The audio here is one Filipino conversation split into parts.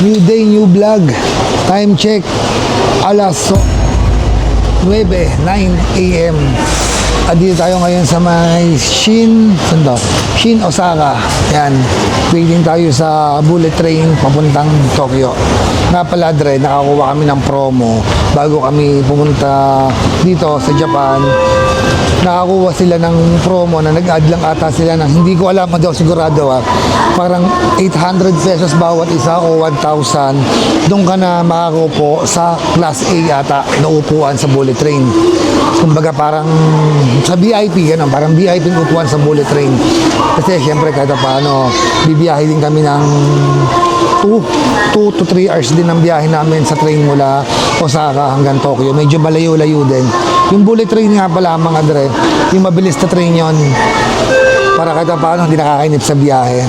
New day, new vlog. Time check. Alas 9:09 a.m. At dito tayo ngayon sa may Shin Osaka. Yan. Waiting tayo sa bullet train papuntang Tokyo. Nga pala, Dre, nakakuha kami ng promo bago kami pumunta dito sa Japan. Nakakuha sila ng promo na nag-add lang ata sila ng, hindi ko alam, hindi ako sigurado parang 800 pesos bawat isa o 1,000. Doon ka na makakupo sa class A ata na upuan sa bullet train. Kumbaga parang sa VIP, ganun, parang VIP upuan sa bullet train. Kasi syempre kahit paano, bibiyahe din kami ng 2 to 3 hours din ang biyahe namin sa train mula Osaka hanggang Tokyo. Medyo malayo-layo din. Yung bullet train nga pala, mga Dre, yung mabilis na train yon, para kahit paano hindi nakakainip sa biyahe.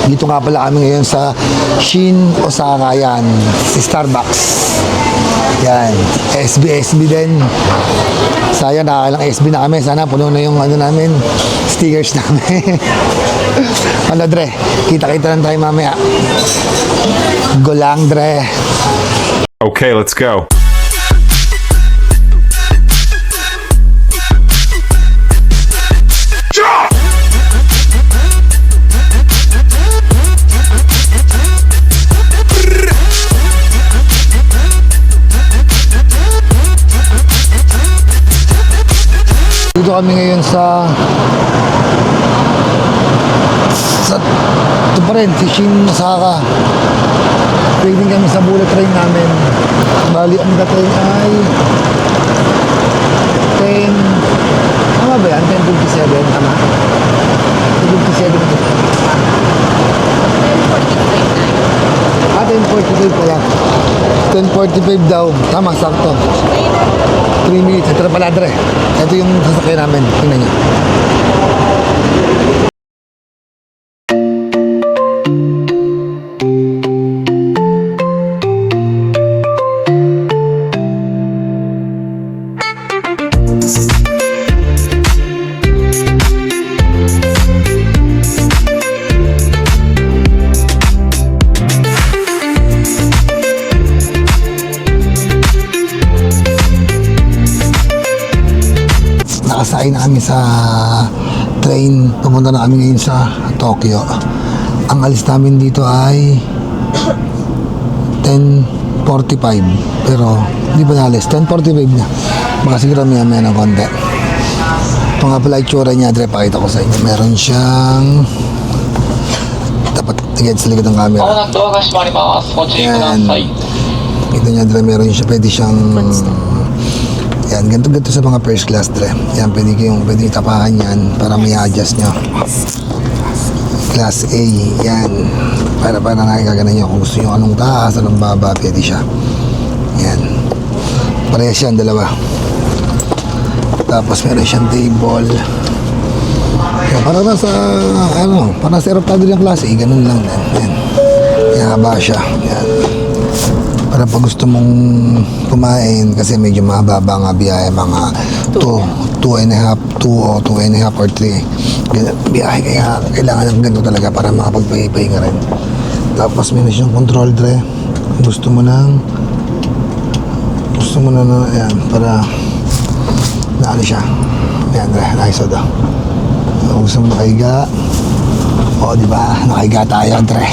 Dito nga pala kami ngayon sa Shin Osaka, yan, si Starbucks. Yan, SB din. Sayang, nakakailang SB na kami. Sana puno na yung ano namin, stickers namin. Ano, Dre, kita-kita lang tayo mamaya. Go lang, Dre. Okay, let's go. Dito kami ngayon sa ito pa rin, si Shin Osaka. Waiting kami sa bullet train namin. Bali, ang dating ay 10, tama ba yan? 10:57, tama? 10:57 na ito. 10:45 pala. 10:45 daw. Tama, sakto. 3 minutes. Ito na pala, Dre. Ito yung sasakyan namin. Tingnan niyo. Nakasakay na kami sa train. Pumunta na kami ngayon sa Tokyo. Ang alis namin dito ay 10:45. Pero hindi pa naalis. 10:45 na. Baka siguro maya-maya ng konti. Ito nga pala itsura niya, Dre. Pakita ko sa inyo. Meron siyang, dapat tingin sa likod ng camera. Yan. Ito niya, Dre. Meron siya. Pwede siyang, yan, ganito sa mga first class, Dre. Yan, pwede tapakan yan para may adjust nyo. Class A, yan. Para nakikagana nyo kung gusto nyo anong taas, anong baba, pwede siya. Yan. Parehas yan, dalawa. Tapos meron siyang table. Yan, para nasa, para nasa aeroplano yung class A, ganun lang din. Yan. Yan, haba siya. Yan. Para pag gusto mong kumain, kasi medyo mababa nga biyahe, mga 2.5 or 3 biyahe, kaya kailangan ng ganito talaga para makapagpahipahinga rin. Tapos meron siyang control, Dre. Gusto mo na yan, para naano siya. Yan, Dre, nakisod daw. Gusto mo nakahiga, o diba, nakahiga tayo, Dre.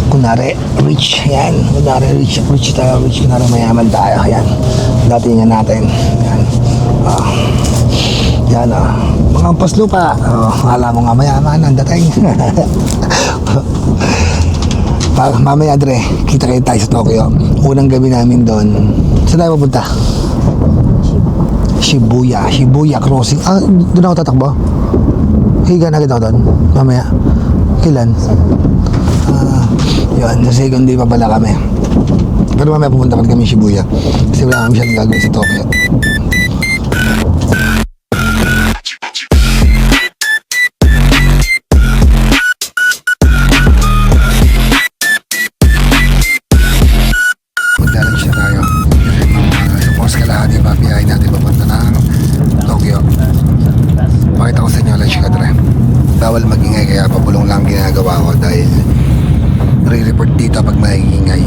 Kunwari, rich, yan. Kunwari, rich tayo, kunwari mayaman tayo, yan. Datingan natin, yan. Yan, mga paslupa. Alam mo nga mayaman ang dating. Mamaya, Dre, kita tayo sa Tokyo. Unang gabi namin doon. Saan tayo pupunta? Shibuya crossing. Doon ako tatakbo. Higa na kita doon. Mamaya. Kailan? Yun, sa second day pa pala kami. Pero mamaya pupunta kami Shibuya. Kasi wala kami siyang gagawin sa Tokyo. Magdalang siya tayo. Kasi mga sa kalahati pa biyahe natin papunta ng Tokyo. Pakita ko sa inyo lang siya, Dre. Bawal magingay, kaya pabulong lang ginagawa ko dahil magre-report dito pag maingay.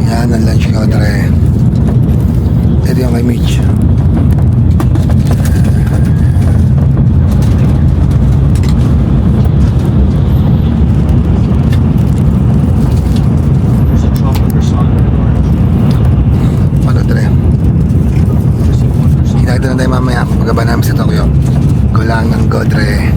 Yan ang lunch ko, Dre. Ito yung kay Mitch. Ano, Dre? Hinagda na tayo mamaya. Magaba namin sa Tokyo. Gulang ng Godre.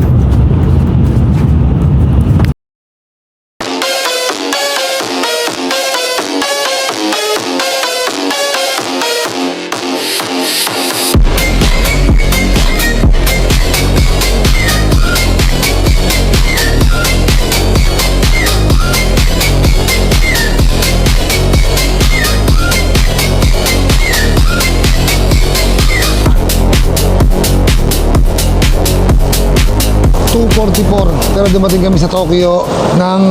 Pero dumating kami sa Tokyo ng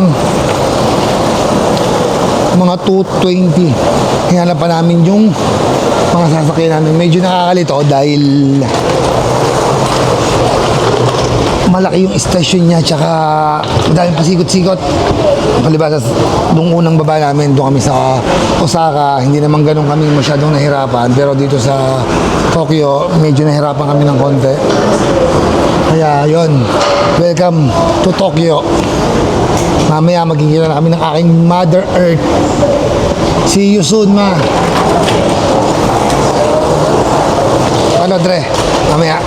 mga 2:20. Hinanap pa namin yung mga sasakyan namin. Medyo nakakalito dahil malaki yung station niya, tsaka daming pasikot-sikot. Palibasa, nung unang baba namin, doon kami sa Osaka, hindi naman ganun kami masyadong nahirapan. Pero dito sa Tokyo, medyo nahirapan kami ng konti. Kaya yon, welcome to Tokyo. Mamaya magkikita na kami ng aking Mother Earth. See you soon, ma. Ano, Dre? Mamaya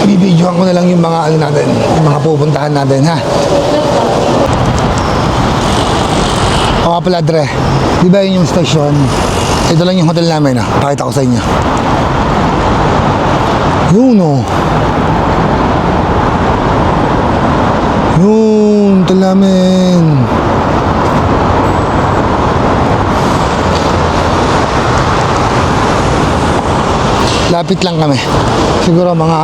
bibidyohan ko na lang yung mga ano natin, yung mga pupuntahan natin, ha? O nga pala, Dre, di ba yun yung station? Ito lang yung hotel namin, ha? Pakita ko sa inyo. Yun, o. Yun, hotel namin. Lapit lang kami. Siguro mga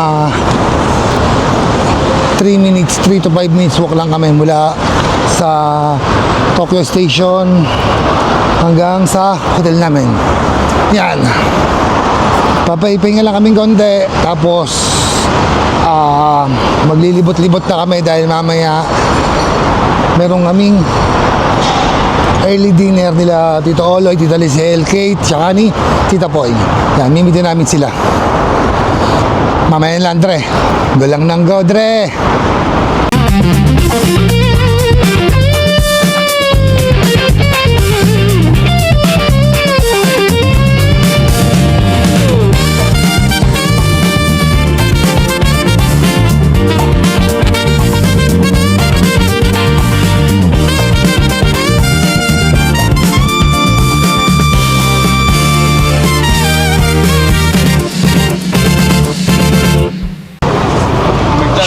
3 to 5 minutes walk lang kami mula sa Tokyo Station hanggang sa hotel namin. Yan. Papahinga lang kaming konti. Tapos maglilibot-libot na kami dahil mamaya meron kaming early dinner nila Tito Oloy, Tita Lizelle, Kate, tsaka ni Tita Poy. Yan, mimitin namin sila. Mamaya lang, Dre. Gulang ng go, Dre.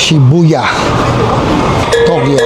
Shibuya, Tokyo.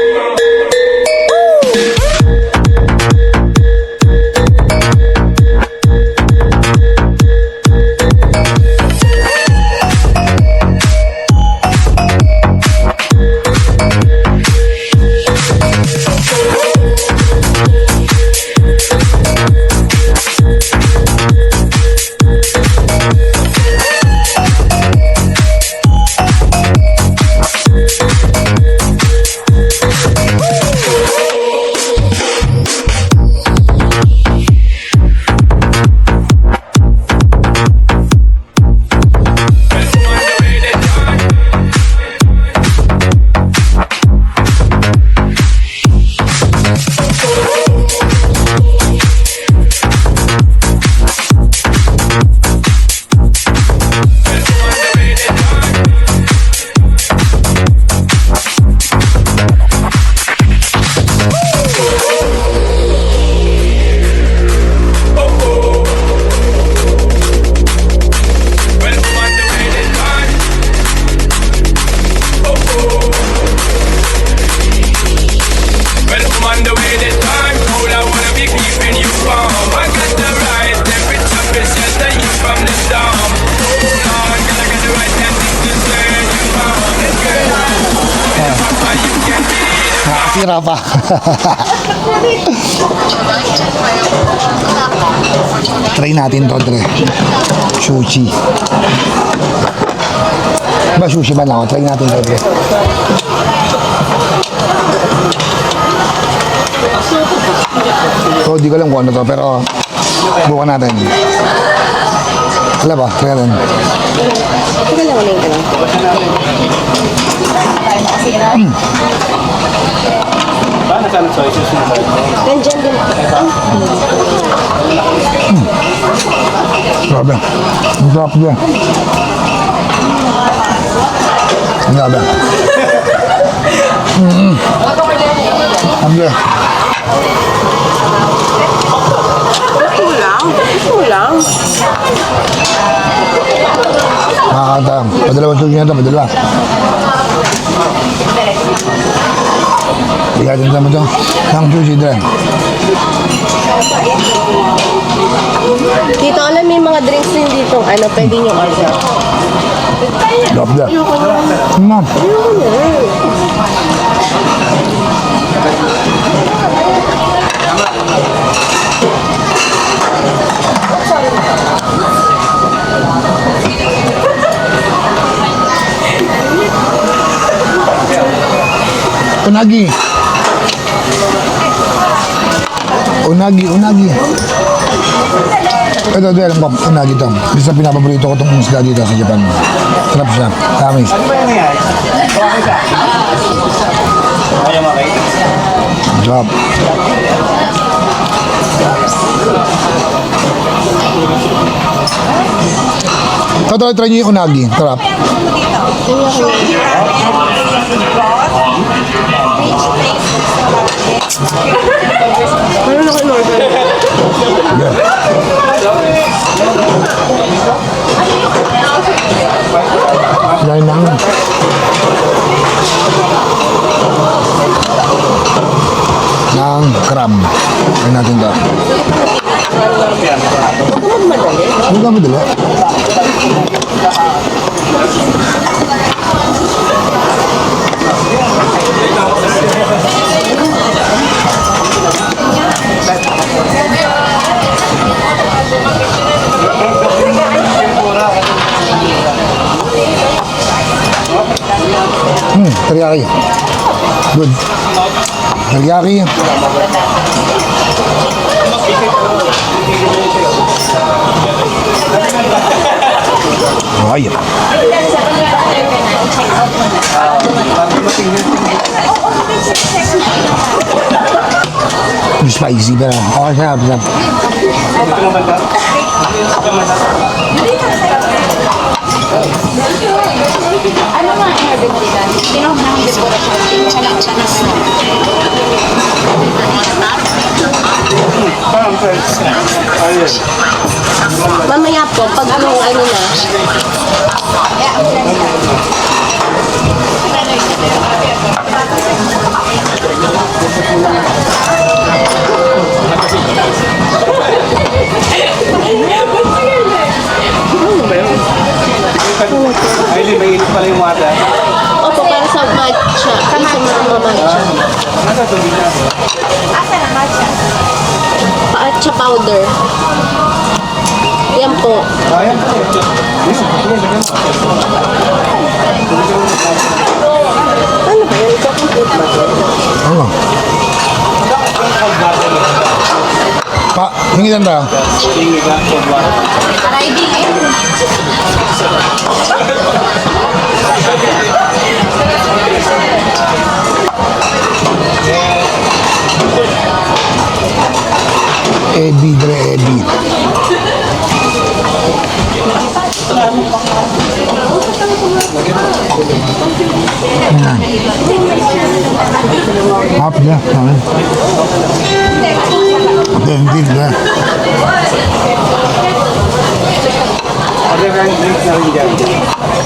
Nakasira pa. Try natin to, Dre. Sushi. Ba, sushi ba na ako? Try natin to, Dre. So, di ko alam kung ano to, pero bukan natin. Wala ba? Try natin. Sige lang, unahin ka lang. Nandiyan din. Grabe. Ang sarap niya. Grabe. Grabe. Kulang. Nakakata. Padalawang sushi na ito. Padala. Bigatin naman ito. Ang sushi dyan. Dito, alam may mga drinks din dito. Ano, pwede nyo order. Grabe. Ma'am. Unagi. Unagi. Ito, alam ko, unagi ito. Isa pinapaborito ko itong isda dito sa Japan. Sarap siya. Tamis. Sarap. Ito, try niyo yung unagi. Sarap. Meron ako in-order. Yeah. Dahil nang crab. Ay natin ito. Huwag ka magmadali. Huwag ka madali. Teriyaki. Good. Teriyaki. Ay. Spicy pero okay siya. Ano nga ang order mo dito? Tinawag na ang dekorasyon. Tinawag siya na snow. Mamaya po, pag ano na. Ay, may init pala yung water. Opo, para sa matcha. Sa mga matcha. Nasa tubig na. Matcha powder. Yan po. Ayan. Ano ba yun? Iko-complete ba ito? Ano? Pa, hingitan tayo. Riding eh. Ebi, Dre, Ebi. Hap niya. Hindi, Dre. Order ka yung drinks na rin dyan.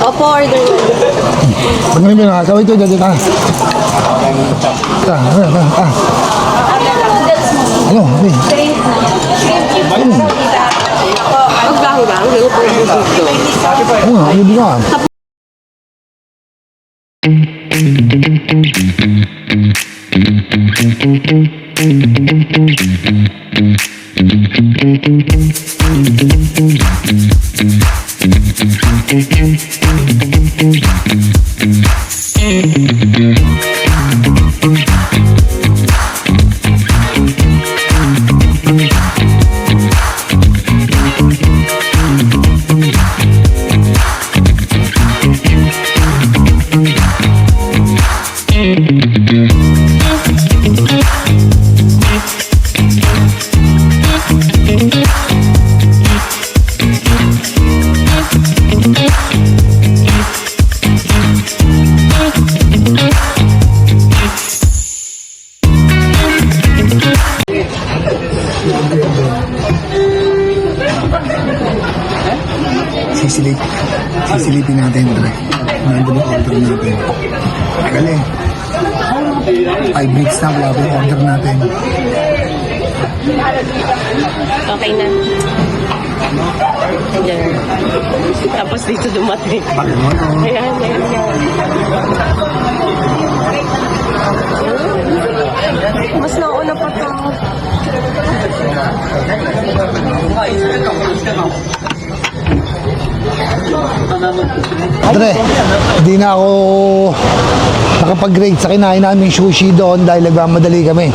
Opo, order na. Pag namin nakakawin ito, dito tayo. Ano? Hindi. Ang gahi-gahi. Ganito po yung dito. Oo nga, hindi ka. Sisilipin natin. Nandun yung order natin. Galing. 5 minutes na, wala pa yung order natin. Okay na. Ayan. Tapos dito dumating. Ayan, ayan, ayan. Mas nauna pa to. Andre, hindi na ako nakapag-grade sa kinain namin sushi doon dahil nagmamadali kami.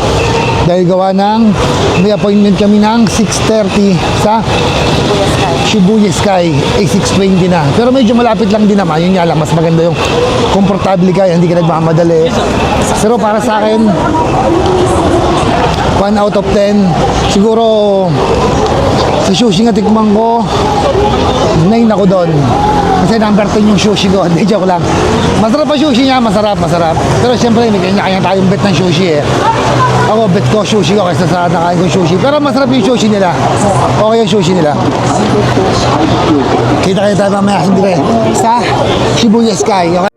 Dahil gawa ng may appointment kami ng 6:30 sa Shibuya Sky, 6:20 na. Pero medyo malapit lang din naman. Yun nga lang, mas maganda yung komportable ka, hindi ka nagmamadali. Pero para sa akin, 1 out of 10. Siguro sa sushi nga tikman ko, 9 ako doon. Kasi number 10 yung sushi ko. Hindi, joke lang. Masarap pa sushi niya, masarap. Pero siyempre, may kanya-kanya tayong bet ng sushi eh. Ako, bet ko sushi ko kaysa sa nakain ko sushi. Pero masarap yung sushi nila. Okay yung sushi nila. Kita tayo mamaya, hindi rin. Sa Shibuya Sky. Okay?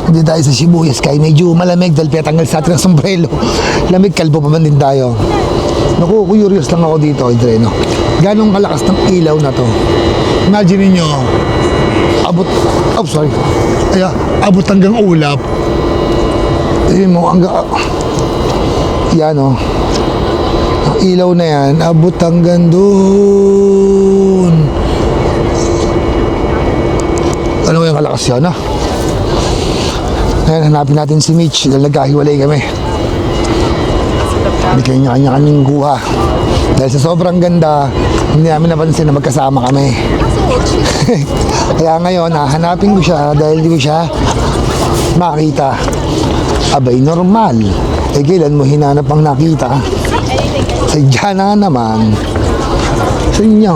Hindi tayo sa Shibuya Sky. Medyo malamig dahil pinatanggal sa atin ang sombrero. Lamig, kalbo pa man din tayo. Naku, curious lang ako dito, Andre, no? Ganong kalakas ng ilaw na to. Imagine niyo abot, abot hanggang ulap. Ayun mo, hanggang, yan, no? Ang ilaw na yan, abot hanggang doon. Ano yung kalakas yan, ha? Ngayon, hanapin natin si Mitch dahil nagkahiwalay kami. Hindi kanya-kanya kaming kuha. Dahil sa sobrang ganda, hindi namin napansin na magkasama kami. Kaya ngayon, hanapin ko siya dahil di ko siya makita. Abay, normal. Eh, kailan mo hinanap ang nakita? Sadya na naman. Sa inyo.